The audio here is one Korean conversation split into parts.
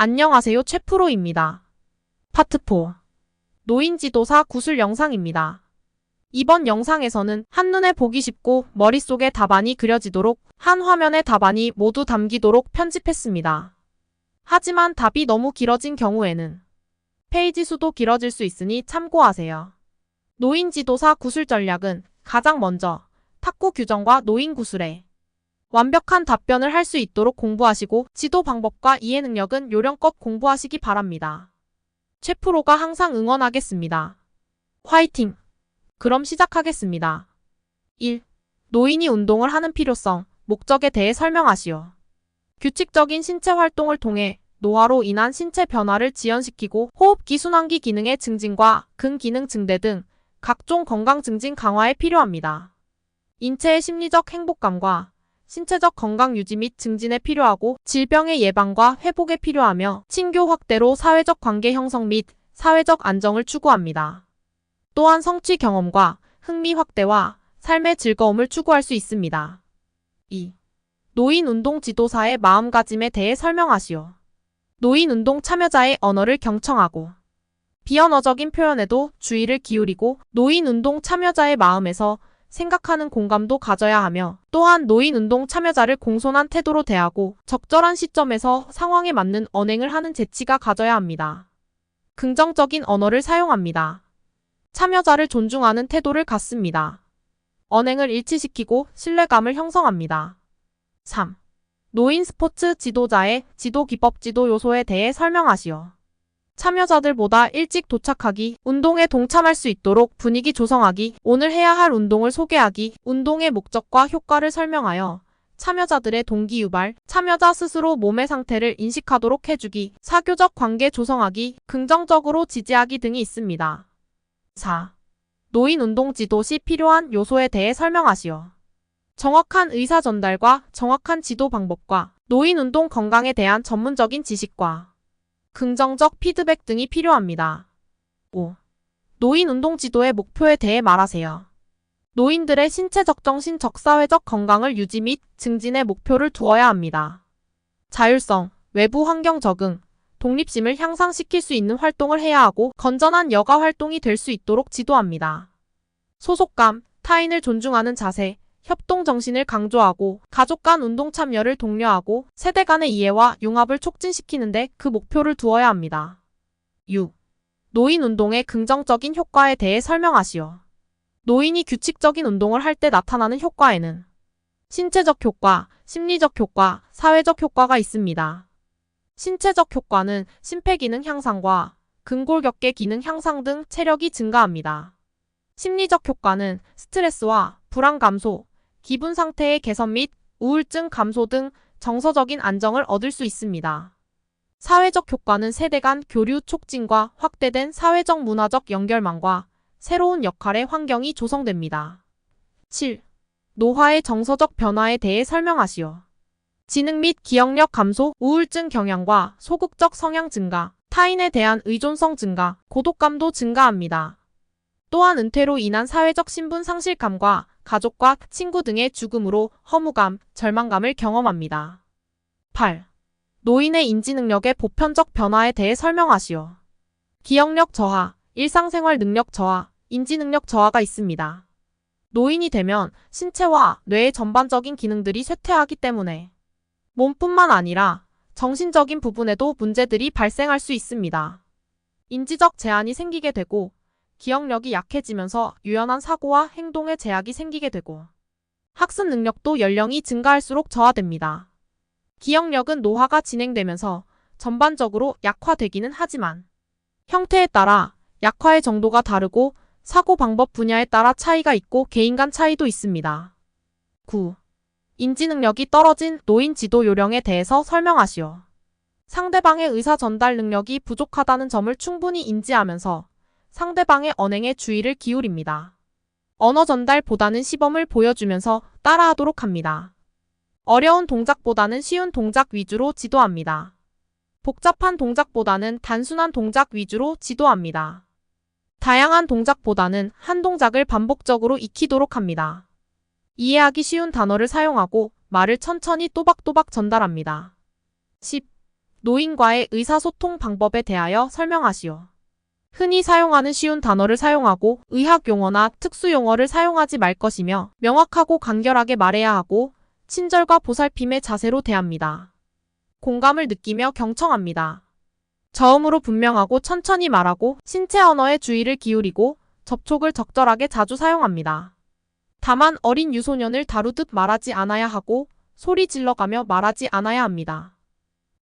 안녕하세요, 최프로입니다. 파트 4. 노인지도사 구술 영상입니다. 이번 영상에서는 한눈에 보기 쉽고 머릿속에 답안이 그려지도록 한 화면에 답안이 모두 담기도록 편집했습니다. 하지만 답이 너무 길어진 경우에는 페이지 수도 길어질 수 있으니 참고하세요. 노인지도사 구술 전략은 가장 먼저 탁구 규정과 노인 구술에 완벽한 답변을 할 수 있도록 공부하시고 지도 방법과 이해 능력은 요령껏 공부하시기 바랍니다. 최프로가 항상 응원하겠습니다. 화이팅! 그럼 시작하겠습니다. 1. 노인이 운동을 하는 필요성, 목적에 대해 설명하시오. 규칙적인 신체 활동을 통해 노화로 인한 신체 변화를 지연시키고 호흡기 순환기 기능의 증진과 근기능 증대 등 각종 건강 증진 강화에 필요합니다. 인체의 심리적 행복감과 신체적 건강 유지 및 증진에 필요하고 질병의 예방과 회복에 필요하며 친교 확대로 사회적 관계 형성 및 사회적 안정을 추구합니다. 또한 성취 경험과 흥미 확대와 삶의 즐거움을 추구할 수 있습니다. 2. 노인 운동 지도사의 마음가짐에 대해 설명하시오. 노인 운동 참여자의 언어를 경청하고 비언어적인 표현에도 주의를 기울이고 노인 운동 참여자의 마음에서 생각하는 공감도 가져야 하며 또한 노인 운동 참여자를 공손한 태도로 대하고 적절한 시점에서 상황에 맞는 언행을 하는 재치가 가져야 합니다. 긍정적인 언어를 사용합니다. 참여자를 존중하는 태도를 갖습니다. 언행을 일치시키고 신뢰감을 형성합니다. 3. 노인 스포츠 지도자의 지도 기법 지도 요소에 대해 설명하시오. 참여자들보다 일찍 도착하기, 운동에 동참할 수 있도록 분위기 조성하기, 오늘 해야 할 운동을 소개하기, 운동의 목적과 효과를 설명하여 참여자들의 동기 유발, 참여자 스스로 몸의 상태를 인식하도록 해주기, 사교적 관계 조성하기, 긍정적으로 지지하기 등이 있습니다. 4. 노인 운동 지도 시 필요한 요소에 대해 설명하시오. 정확한 의사 전달과 정확한 지도 방법과 노인 운동 건강에 대한 전문적인 지식과 긍정적 피드백 등이 필요합니다. 5. 노인 운동 지도의 목표에 대해 말하세요. 노인들의 신체적 정신적 사회적 건강을 유지 및 증진의 목표를 두어야 합니다. 자율성, 외부 환경 적응, 독립심을 향상시킬 수 있는 활동을 해야 하고 건전한 여가 활동이 될 수 있도록 지도합니다. 소속감, 타인을 존중하는 자세, 협동 정신을 강조하고 가족 간 운동 참여를 독려하고 세대 간의 이해와 융합을 촉진시키는데 그 목표를 두어야 합니다. 6. 노인 운동의 긍정적인 효과에 대해 설명하시오. 노인이 규칙적인 운동을 할 때 나타나는 효과에는 신체적 효과, 심리적 효과, 사회적 효과가 있습니다. 신체적 효과는 심폐기능 향상과 근골격계 기능 향상 등 체력이 증가합니다. 심리적 효과는 스트레스와 불안 감소, 기분 상태의 개선 및 우울증 감소 등 정서적인 안정을 얻을 수 있습니다. 사회적 효과는 세대 간 교류 촉진과 확대된 사회적 문화적 연결망과 새로운 역할의 환경이 조성됩니다. 7. 노화의 정서적 변화에 대해 설명하시오. 지능 및 기억력 감소, 우울증 경향과 소극적 성향 증가, 타인에 대한 의존성 증가, 고독감도 증가합니다. 또한 은퇴로 인한 사회적 신분 상실감과 가족과 친구 등의 죽음으로 허무감, 절망감을 경험합니다. 8. 노인의 인지능력의 보편적 변화에 대해 설명하시오. 기억력 저하, 일상생활 능력 저하, 인지능력 저하가 있습니다. 노인이 되면 신체와 뇌의 전반적인 기능들이 쇠퇴하기 때문에 몸뿐만 아니라 정신적인 부분에도 문제들이 발생할 수 있습니다. 인지적 제한이 생기게 되고 기억력이 약해지면서 유연한 사고와 행동에 제약이 생기게 되고 학습 능력도 연령이 증가할수록 저하됩니다. 기억력은 노화가 진행되면서 전반적으로 약화되기는 하지만 형태에 따라 약화의 정도가 다르고 사고 방법 분야에 따라 차이가 있고 개인 간 차이도 있습니다. 9. 인지 능력이 떨어진 노인 지도 요령에 대해서 설명하시오. 상대방의 의사 전달 능력이 부족하다는 점을 충분히 인지하면서 상대방의 언행에 주의를 기울입니다. 언어 전달보다는 시범을 보여주면서 따라하도록 합니다. 어려운 동작보다는 쉬운 동작 위주로 지도합니다. 복잡한 동작보다는 단순한 동작 위주로 지도합니다. 다양한 동작보다는 한 동작을 반복적으로 익히도록 합니다. 이해하기 쉬운 단어를 사용하고 말을 천천히 또박또박 전달합니다. 10. 노인과의 의사소통 방법에 대하여 설명하시오. 흔히 사용하는 쉬운 단어를 사용하고 의학 용어나 특수 용어를 사용하지 말 것이며 명확하고 간결하게 말해야 하고 친절과 보살핌의 자세로 대합니다. 공감을 느끼며 경청합니다. 저음으로 분명하고 천천히 말하고 신체 언어에 주의를 기울이고 접촉을 적절하게 자주 사용합니다. 다만 어린 유소년을 다루듯 말하지 않아야 하고 소리 질러가며 말하지 않아야 합니다.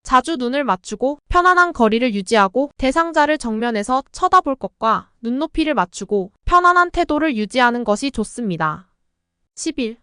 자주 눈을 맞추고 편안한 거리를 유지하고 대상자를 정면에서 쳐다볼 것과 눈높이를 맞추고 편안한 태도를 유지하는 것이 좋습니다. 11.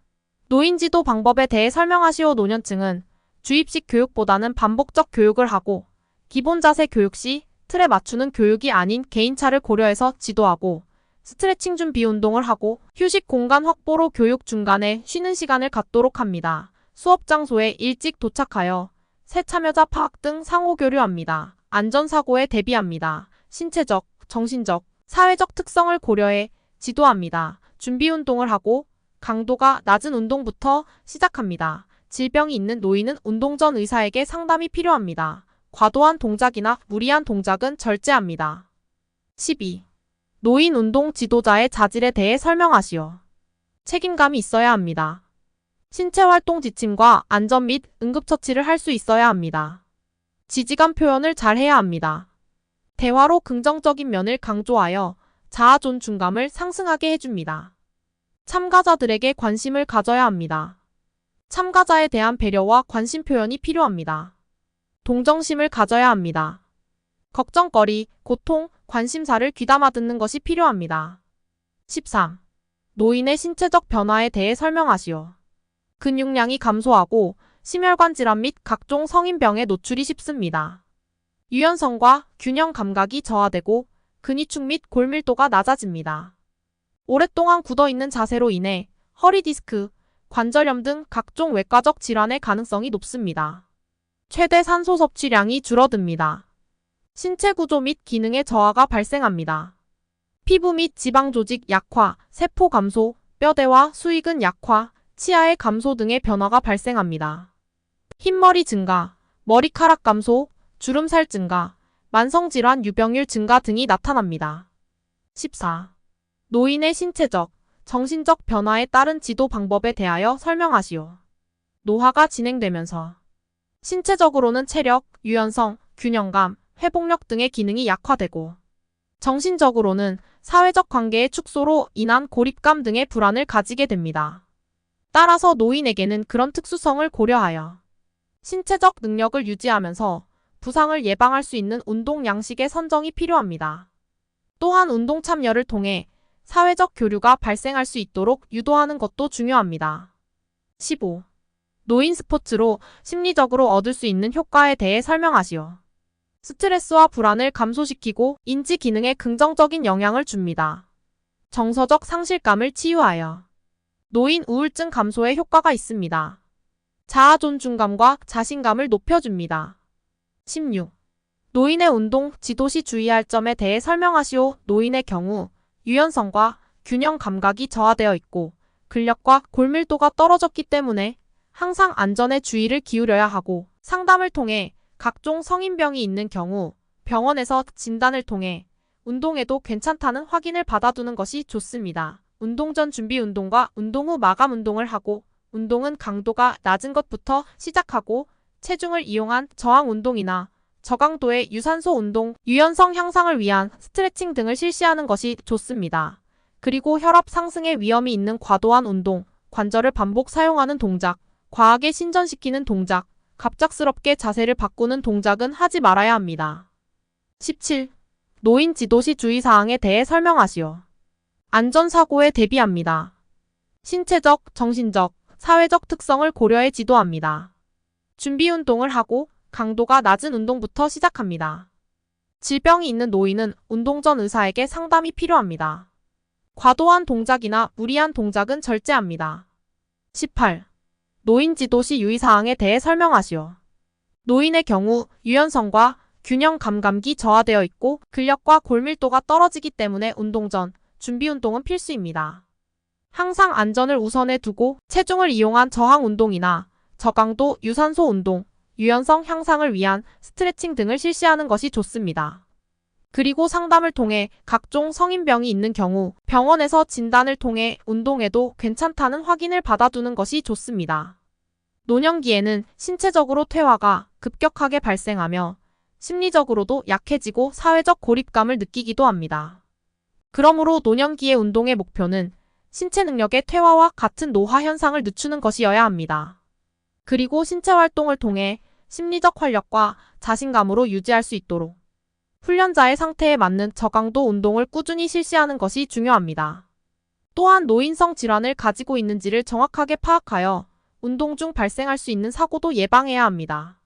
노인 지도 방법에 대해 설명하시오. 노년층은 주입식 교육보다는 반복적 교육을 하고 기본 자세 교육 시 틀에 맞추는 교육이 아닌 개인차를 고려해서 지도하고 스트레칭 준비 운동을 하고 휴식 공간 확보로 교육 중간에 쉬는 시간을 갖도록 합니다. 수업 장소에 일찍 도착하여 새 참여자 파악 등 상호 교류합니다. 안전사고에 대비합니다. 신체적, 정신적, 사회적 특성을 고려해 지도합니다. 준비 운동을 하고 강도가 낮은 운동부터 시작합니다. 질병이 있는 노인은 운동 전 의사에게 상담이 필요합니다. 과도한 동작이나 무리한 동작은 절제합니다. 12. 노인 운동 지도자의 자질에 대해 설명하시오. 책임감이 있어야 합니다. 신체활동 지침과 안전 및 응급처치를 할 수 있어야 합니다. 지지감 표현을 잘 해야 합니다. 대화로 긍정적인 면을 강조하여 자아 존중감을 상승하게 해줍니다. 참가자들에게 관심을 가져야 합니다. 참가자에 대한 배려와 관심 표현이 필요합니다. 동정심을 가져야 합니다. 걱정거리, 고통, 관심사를 귀담아 듣는 것이 필요합니다. 13. 노인의 신체적 변화에 대해 설명하시오. 근육량이 감소하고 심혈관 질환 및 각종 성인병에 노출이 쉽습니다. 유연성과 균형 감각이 저하되고 근위축 및 골밀도가 낮아집니다. 오랫동안 굳어있는 자세로 인해 허리 디스크, 관절염 등 각종 외과적 질환의 가능성이 높습니다. 최대 산소 섭취량이 줄어듭니다. 신체 구조 및 기능의 저하가 발생합니다. 피부 및 지방 조직 약화, 세포 감소, 뼈대와 수익은 약화, 치아의 감소 등의 변화가 발생합니다. 흰머리 증가, 머리카락 감소, 주름살 증가, 만성질환 유병률 증가 등이 나타납니다. 14. 노인의 신체적, 정신적 변화에 따른 지도 방법에 대하여 설명하시오. 노화가 진행되면서 신체적으로는 체력, 유연성, 균형감, 회복력 등의 기능이 약화되고 정신적으로는 사회적 관계의 축소로 인한 고립감 등의 불안을 가지게 됩니다. 따라서 노인에게는 그런 특수성을 고려하여 신체적 능력을 유지하면서 부상을 예방할 수 있는 운동 양식의 선정이 필요합니다. 또한 운동 참여를 통해 사회적 교류가 발생할 수 있도록 유도하는 것도 중요합니다. 15. 노인 스포츠로 심리적으로 얻을 수 있는 효과에 대해 설명하시오. 스트레스와 불안을 감소시키고 인지 기능에 긍정적인 영향을 줍니다. 정서적 상실감을 치유하여 노인 우울증 감소에 효과가 있습니다. 자아 존중감과 자신감을 높여줍니다. 16. 노인의 운동 지도 시 주의할 점에 대해 설명하시오. 노인의 경우 유연성과 균형 감각이 저하되어 있고 근력과 골밀도가 떨어졌기 때문에 항상 안전에 주의를 기울여야 하고 상담을 통해 각종 성인병이 있는 경우 병원에서 진단을 통해 운동해도 괜찮다는 확인을 받아두는 것이 좋습니다. 운동 전 준비 운동과 운동 후 마감 운동을 하고 운동은 강도가 낮은 것부터 시작하고 체중을 이용한 저항 운동이나 저강도의 유산소 운동, 유연성 향상을 위한 스트레칭 등을 실시하는 것이 좋습니다. 그리고 혈압 상승의 위험이 있는 과도한 운동, 관절을 반복 사용하는 동작, 과하게 신전시키는 동작, 갑작스럽게 자세를 바꾸는 동작은 하지 말아야 합니다. 17. 노인 지도 시 주의사항에 대해 설명하시오. 안전사고에 대비합니다. 신체적, 정신적, 사회적 특성을 고려해 지도합니다. 준비 운동을 하고 강도가 낮은 운동부터 시작합니다. 질병이 있는 노인은 운동 전 의사에게 상담이 필요합니다. 과도한 동작이나 무리한 동작은 절제합니다. 18. 노인 지도 시 유의사항에 대해 설명하시오. 노인의 경우 유연성과 균형 감각이 저하되어 있고 근력과 골밀도가 떨어지기 때문에 운동 전 준비 운동은 필수입니다. 항상 안전을 우선에 두고 체중을 이용한 저항 운동이나 저강도 유산소 운동, 유연성 향상을 위한 스트레칭 등을 실시하는 것이 좋습니다. 그리고 상담을 통해 각종 성인병이 있는 경우 병원에서 진단을 통해 운동해도 괜찮다는 확인을 받아두는 것이 좋습니다. 노년기에는 신체적으로 퇴화가 급격하게 발생하며 심리적으로도 약해지고 사회적 고립감을 느끼기도 합니다. 그러므로 노년기의 운동의 목표는 신체 능력의 퇴화와 같은 노화 현상을 늦추는 것이어야 합니다. 그리고 신체 활동을 통해 심리적 활력과 자신감으로 유지할 수 있도록 훈련자의 상태에 맞는 저강도 운동을 꾸준히 실시하는 것이 중요합니다. 또한 노인성 질환을 가지고 있는지를 정확하게 파악하여 운동 중 발생할 수 있는 사고도 예방해야 합니다.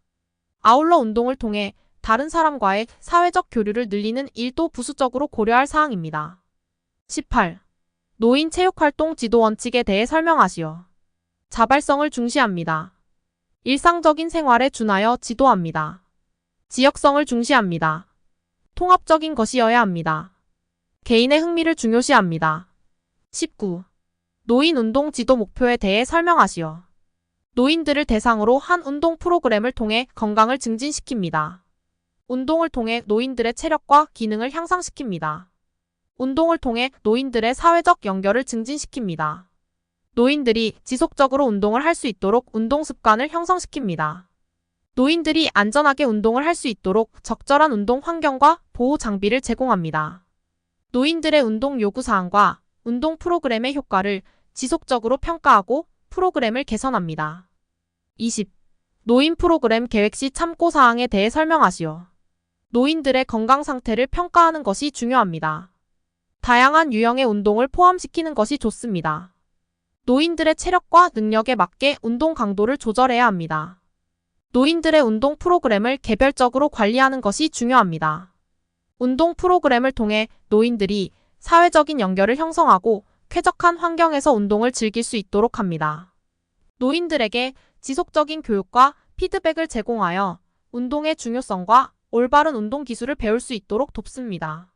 아울러 운동을 통해 다른 사람과의 사회적 교류를 늘리는 일도 부수적으로 고려할 사항입니다. 18. 노인 체육활동 지도 원칙에 대해 설명하시오. 자발성을 중시합니다. 일상적인 생활에 준하여 지도합니다. 지역성을 중시합니다. 통합적인 것이어야 합니다. 개인의 흥미를 중요시합니다. 19. 노인 운동 지도 목표에 대해 설명하시오. 노인들을 대상으로 한 운동 프로그램을 통해 건강을 증진시킵니다. 운동을 통해 노인들의 체력과 기능을 향상시킵니다. 운동을 통해 노인들의 사회적 연결을 증진시킵니다. 노인들이 지속적으로 운동을 할 수 있도록 운동 습관을 형성시킵니다. 노인들이 안전하게 운동을 할 수 있도록 적절한 운동 환경과 보호 장비를 제공합니다. 노인들의 운동 요구사항과 운동 프로그램의 효과를 지속적으로 평가하고 프로그램을 개선합니다. 20. 노인 프로그램 계획 시 참고사항에 대해 설명하시오. 노인들의 건강 상태를 평가하는 것이 중요합니다. 다양한 유형의 운동을 포함시키는 것이 좋습니다. 노인들의 체력과 능력에 맞게 운동 강도를 조절해야 합니다. 노인들의 운동 프로그램을 개별적으로 관리하는 것이 중요합니다. 운동 프로그램을 통해 노인들이 사회적인 연결을 형성하고 쾌적한 환경에서 운동을 즐길 수 있도록 합니다. 노인들에게 지속적인 교육과 피드백을 제공하여 운동의 중요성과 올바른 운동 기술을 배울 수 있도록 돕습니다.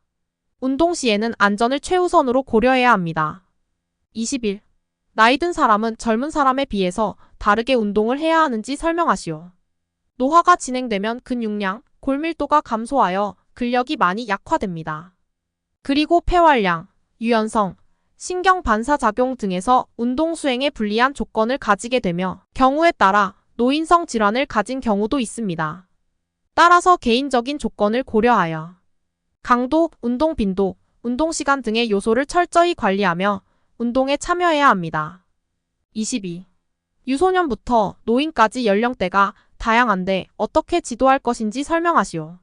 운동 시에는 안전을 최우선으로 고려해야 합니다. 21. 나이 든 사람은 젊은 사람에 비해서 다르게 운동을 해야 하는지 설명하시오. 노화가 진행되면 근육량, 골밀도가 감소하여 근력이 많이 약화됩니다. 그리고 폐활량, 유연성, 신경 반사작용 등에서 운동 수행에 불리한 조건을 가지게 되며 경우에 따라 노인성 질환을 가진 경우도 있습니다. 따라서 개인적인 조건을 고려하여 강도, 운동 빈도, 운동 시간 등의 요소를 철저히 관리하며 운동에 참여해야 합니다. 22. 유소년부터 노인까지 연령대가 다양한데 어떻게 지도할 것인지 설명하시오.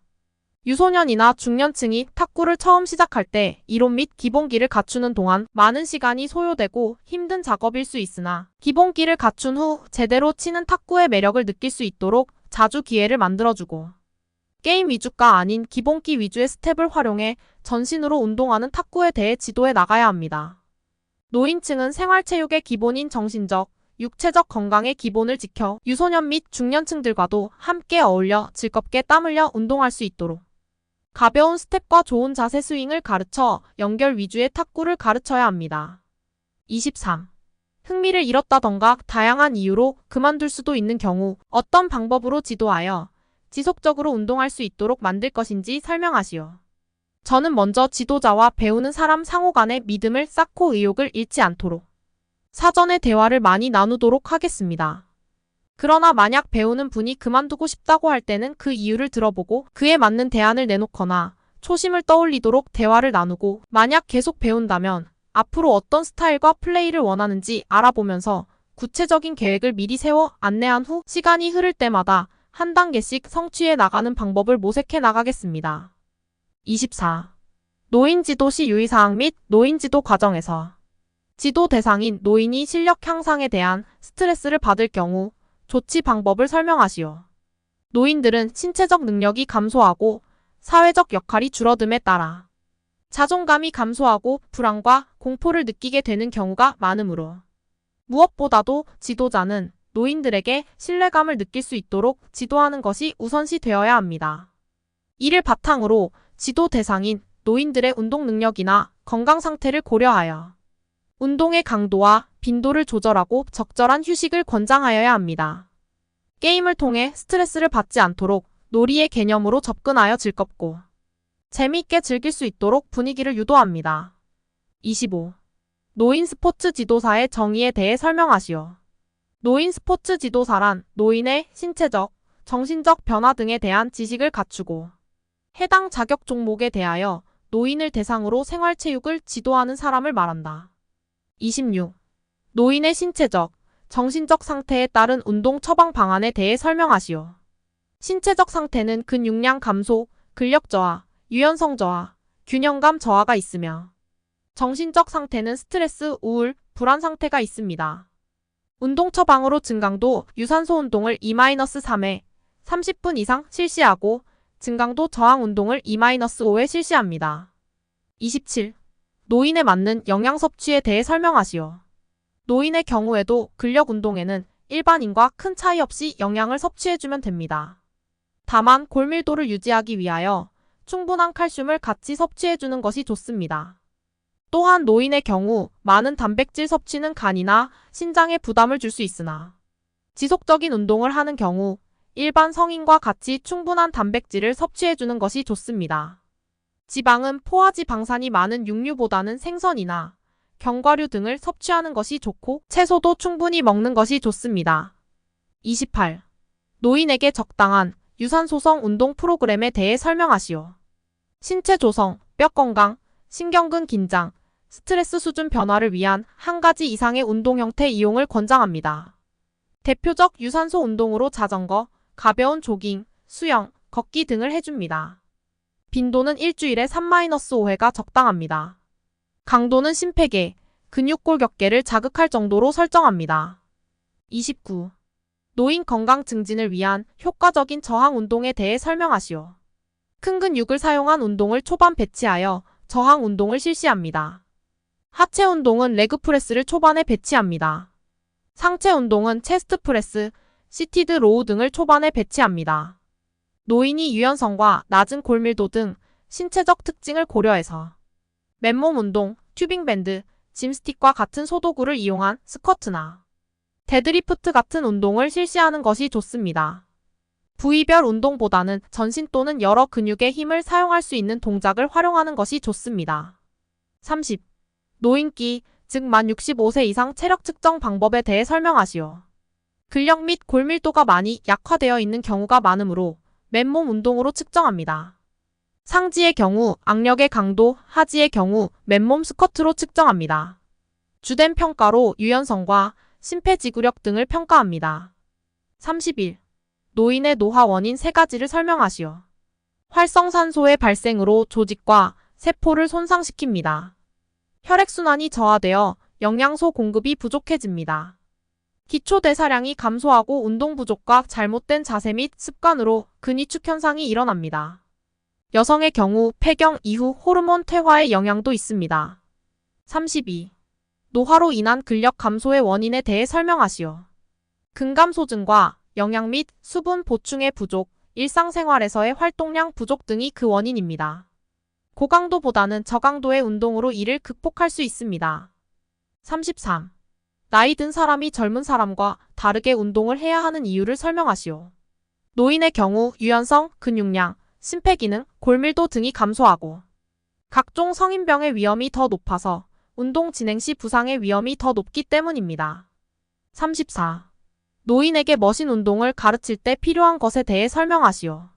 유소년이나 중년층이 탁구를 처음 시작할 때 이론 및 기본기를 갖추는 동안 많은 시간이 소요되고 힘든 작업일 수 있으나 기본기를 갖춘 후 제대로 치는 탁구의 매력을 느낄 수 있도록 자주 기회를 만들어주고 게임 위주가 아닌 기본기 위주의 스텝을 활용해 전신으로 운동하는 탁구에 대해 지도해 나가야 합니다. 노인층은 생활체육의 기본인 정신적, 육체적 건강의 기본을 지켜 유소년 및 중년층들과도 함께 어울려 즐겁게 땀 흘려 운동할 수 있도록 가벼운 스텝과 좋은 자세 스윙을 가르쳐 연결 위주의 탁구를 가르쳐야 합니다. 23. 흥미를 잃었다던가 다양한 이유로 그만둘 수도 있는 경우 어떤 방법으로 지도하여 지속적으로 운동할 수 있도록 만들 것인지 설명하시오. 저는 먼저 지도자와 배우는 사람 상호 간의 믿음을 쌓고 의욕을 잃지 않도록 사전에 대화를 많이 나누도록 하겠습니다. 그러나 만약 배우는 분이 그만두고 싶다고 할 때는 그 이유를 들어보고 그에 맞는 대안을 내놓거나 초심을 떠올리도록 대화를 나누고 만약 계속 배운다면 앞으로 어떤 스타일과 플레이를 원하는지 알아보면서 구체적인 계획을 미리 세워 안내한 후 시간이 흐를 때마다 한 단계씩 성취해 나가는 방법을 모색해 나가겠습니다. 24. 노인 지도 시 유의사항 및 노인 지도 과정에서 지도 대상인 노인이 실력 향상에 대한 스트레스를 받을 경우 조치 방법을 설명하시오. 노인들은 신체적 능력이 감소하고 사회적 역할이 줄어듦에 따라 자존감이 감소하고 불안과 공포를 느끼게 되는 경우가 많으므로 무엇보다도 지도자는 노인들에게 신뢰감을 느낄 수 있도록 지도하는 것이 우선시 되어야 합니다. 이를 바탕으로 지도 대상인 노인들의 운동 능력이나 건강 상태를 고려하여 운동의 강도와 빈도를 조절하고 적절한 휴식을 권장하여야 합니다. 게임을 통해 스트레스를 받지 않도록 놀이의 개념으로 접근하여 즐겁고 재미있게 즐길 수 있도록 분위기를 유도합니다. 25. 노인 스포츠 지도사의 정의에 대해 설명하시오. 노인 스포츠 지도사란 노인의 신체적, 정신적 변화 등에 대한 지식을 갖추고 해당 자격 종목에 대하여 노인을 대상으로 생활체육을 지도하는 사람을 말한다. 26. 노인의 신체적, 정신적 상태에 따른 운동 처방 방안에 대해 설명하시오. 신체적 상태는 근육량 감소, 근력 저하, 유연성 저하, 균형감 저하가 있으며 정신적 상태는 스트레스, 우울, 불안 상태가 있습니다. 운동 처방으로 증강도 유산소 운동을 2-3회 30분 이상 실시하고 증강도 저항 운동을 2-5회 실시합니다. 27. 노인에 맞는 영양 섭취에 대해 설명하시오. 노인의 경우에도 근력 운동에는 일반인과 큰 차이 없이 영양을 섭취해주면 됩니다. 다만 골밀도를 유지하기 위하여 충분한 칼슘을 같이 섭취해주는 것이 좋습니다. 또한 노인의 경우 많은 단백질 섭취는 간이나 신장에 부담을 줄 수 있으나 지속적인 운동을 하는 경우 일반 성인과 같이 충분한 단백질을 섭취해주는 것이 좋습니다. 지방은 포화지 방산이 많은 육류보다는 생선이나 견과류 등을 섭취하는 것이 좋고 채소도 충분히 먹는 것이 좋습니다. 28. 노인에게 적당한 유산소성 운동 프로그램에 대해 설명하시오. 신체 조성, 뼈 건강, 신경근 긴장, 스트레스 수준 변화를 위한 한 가지 이상의 운동 형태 이용을 권장합니다. 대표적 유산소 운동으로 자전거, 가벼운 조깅, 수영, 걷기 등을 해줍니다. 빈도는 일주일에 3-5회가 적당합니다. 강도는 심폐계, 근육골격계를 자극할 정도로 설정합니다. 29. 노인 건강 증진을 위한 효과적인 저항 운동에 대해 설명하시오. 큰 근육을 사용한 운동을 초반 배치하여 저항 운동을 실시합니다. 하체 운동은 레그프레스를 초반에 배치합니다. 상체 운동은 체스트 프레스, 시티드 로우 등을 초반에 배치합니다. 노인이 유연성과 낮은 골밀도 등 신체적 특징을 고려해서 맨몸 운동, 튜빙밴드, 짐스틱과 같은 소도구를 이용한 스쿼트나 데드리프트 같은 운동을 실시하는 것이 좋습니다. 부위별 운동보다는 전신 또는 여러 근육의 힘을 사용할 수 있는 동작을 활용하는 것이 좋습니다. 30. 노인기, 즉 만 65세 이상 체력 측정 방법에 대해 설명하시오. 근력 및 골밀도가 많이 약화되어 있는 경우가 많으므로 맨몸 운동으로 측정합니다. 상지의 경우 악력의 강도, 하지의 경우 맨몸 스쿼트로 측정합니다. 주된 평가로 유연성과 심폐지구력 등을 평가합니다. 31. 노인의 노화 원인 3가지를 설명하시오. 활성산소의 발생으로 조직과 세포를 손상시킵니다. 혈액순환이 저하되어 영양소 공급이 부족해집니다. 기초대사량이 감소하고 운동 부족과 잘못된 자세 및 습관으로 근위축 현상이 일어납니다. 여성의 경우 폐경 이후 호르몬 퇴화의 영향도 있습니다. 32. 노화로 인한 근력 감소의 원인에 대해 설명하시오. 근감소증과 영양 및 수분 보충의 부족, 일상생활에서의 활동량 부족 등이 그 원인입니다. 고강도보다는 저강도의 운동으로 이를 극복할 수 있습니다. 33. 나이 든 사람이 젊은 사람과 다르게 운동을 해야 하는 이유를 설명하시오. 노인의 경우 유연성, 근육량, 심폐기능, 골밀도 등이 감소하고 각종 성인병의 위험이 더 높아서 운동 진행 시 부상의 위험이 더 높기 때문입니다. 34. 노인에게 머신 운동을 가르칠 때 필요한 것에 대해 설명하시오.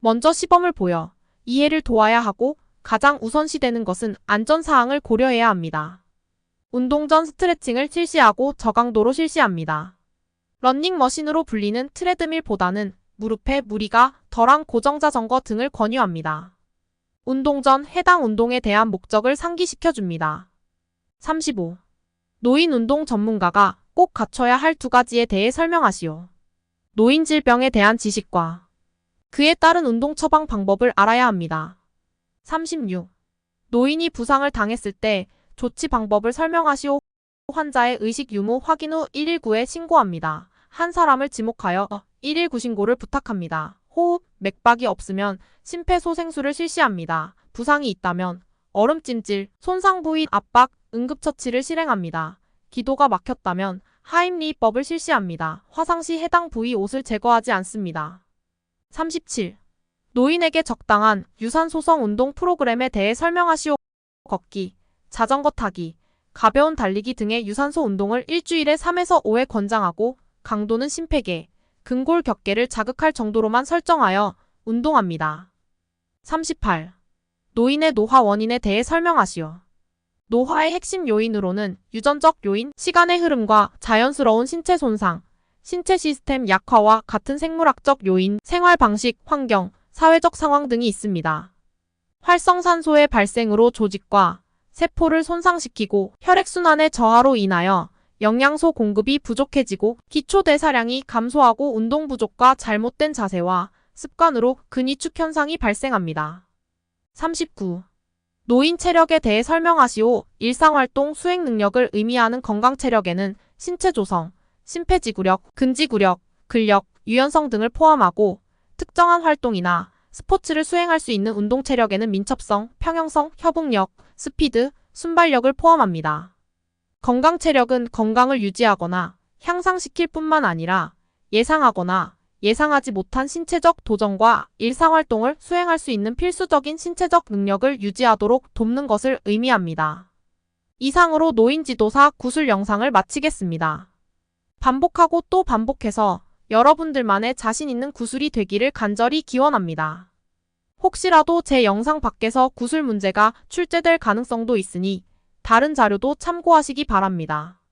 먼저 시범을 보여 이해를 도와야 하고 가장 우선시되는 것은 안전사항을 고려해야 합니다. 운동 전 스트레칭을 실시하고 저강도로 실시합니다. 러닝머신으로 불리는 트레드밀보다는 무릎에 무리가 덜한 고정자전거 등을 권유합니다. 운동 전 해당 운동에 대한 목적을 상기시켜줍니다. 35. 노인 운동 전문가가 꼭 갖춰야 할 2가지에 대해 설명하시오. 노인 질병에 대한 지식과 그에 따른 운동 처방 방법을 알아야 합니다. 36. 노인이 부상을 당했을 때 조치 방법을 설명하시오. 환자의 의식 유무 확인 후 119에 신고합니다. 한 사람을 지목하여 119 신고를 부탁합니다. 호흡, 맥박이 없으면 심폐소생술을 실시합니다. 부상이 있다면 얼음찜질, 손상 부위 압박, 응급처치를 실행합니다. 기도가 막혔다면 하임리법을 실시합니다. 화상 시 해당 부위 옷을 제거하지 않습니다. 37. 노인에게 적당한 유산소성 운동 프로그램에 대해 설명하시오. 걷기, 자전거 타기, 가벼운 달리기 등의 유산소 운동을 일주일에 3에서 5회 권장하고 강도는 심폐계, 근골격계를 자극할 정도로만 설정하여 운동합니다. 38. 노인의 노화 원인에 대해 설명하시오. 노화의 핵심 요인으로는 유전적 요인, 시간의 흐름과 자연스러운 신체 손상, 신체 시스템 약화와 같은 생물학적 요인, 생활 방식, 환경, 사회적 상황 등이 있습니다. 활성산소의 발생으로 조직과 세포를 손상시키고 혈액순환의 저하로 인하여 영양소 공급이 부족해지고 기초대사량이 감소하고 운동 부족과 잘못된 자세와 습관으로 근위축 현상이 발생합니다. 39. 노인 체력에 대해 설명하시오. 일상활동 수행 능력을 의미하는 건강 체력에는 신체 조성, 심폐지구력, 근지구력, 근력, 유연성 등을 포함하고 특정한 활동이나 스포츠를 수행할 수 있는 운동 체력에는 민첩성, 평형성, 협응력, 스피드, 순발력을 포함합니다. 건강 체력은 건강을 유지하거나 향상시킬 뿐만 아니라 예상하거나 예상하지 못한 신체적 도전과 일상활동을 수행할 수 있는 필수적인 신체적 능력을 유지하도록 돕는 것을 의미합니다. 이상으로 노인지도사 구술 영상을 마치겠습니다. 반복하고 또 반복해서 여러분들만의 자신 있는 구술이 되기를 간절히 기원합니다. 혹시라도 제 영상 밖에서 구술 문제가 출제될 가능성도 있으니 다른 자료도 참고하시기 바랍니다.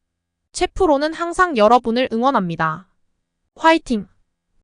최프로는 항상 여러분을 응원합니다. 화이팅!